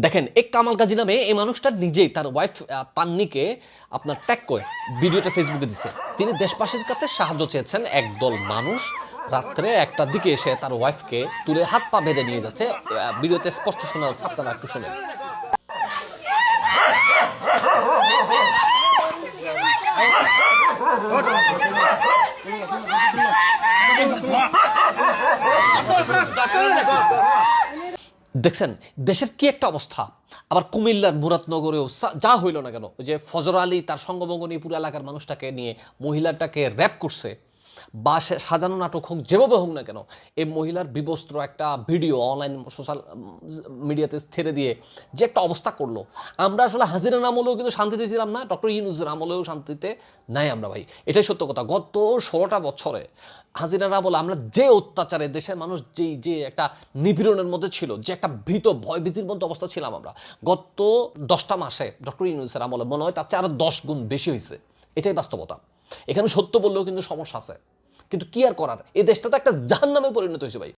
দেখেন এক কামাল গাজী নামে এই মানুষটা নিজেই তার ওয়াইফ তান্নিকে আপনার ট্যাগ করে ভিডিওটা ফেসবুকে দিচ্ছে। তিনি দেশবাসীর কাছে সাহায্য চেয়েছেন। একদল মানুষ রাত্রে একটার দিকে এসে তার ওয়াইফকে তুলে হাত পা বেঁধে নিয়ে যাচ্ছে। ভিডিওতে স্পষ্ট শোনা যাচ্ছে, আপনারা একটু শুনে। দেখছেন দেশের কি একটা অবস্থা। আবার কুমিল্লার মুরাদনগরেও যা হইল না কেন, ওই যে ফজর আলী তার সঙ্গভঙ্গ নিয়ে পুরো এলাকার মানুষটাকে নিয়ে মহিলাটাকে র্যাপ করছে, বা সাজানো নাটক হোক, যেভাবে হোক না কেন, এই মহিলার বিবস্ত্র একটা ভিডিও অনলাইন সোশ্যাল মিডিয়াতে ছেড়ে দিয়ে যে একটা অবস্থা করলো। আমরা আসলে হাজিরার আমলেও কিন্তু শান্তিতে ছিলাম না, ডক্টর ইউনূসের আমলেও শান্তিতে নাই আমরা ভাই। এটাই সত্য কথা। গত 16টা বছরে হাজিরারা বলে আমরা যে অত্যাচারে দেশের মানুষ যে একটা নিপীড়নের মধ্যে ছিল, যে একটা ভীত ভয়ভীতির মধ্যে অবস্থা ছিলাম আমরা, গত 10টা মাসে ডক্টর ইউনূসের আমলে মনে হয় তার চেয়ে আরো 10 গুণ বেশি হয়েছে। এটাই বাস্তবতা। এখানে সত্য বললেও কিন্তু সমস্যা আছে, কিন্তু কি আর করার, এই দেশটা তো একটা জাহান্নামে পরিণত হয়েছে ভাই।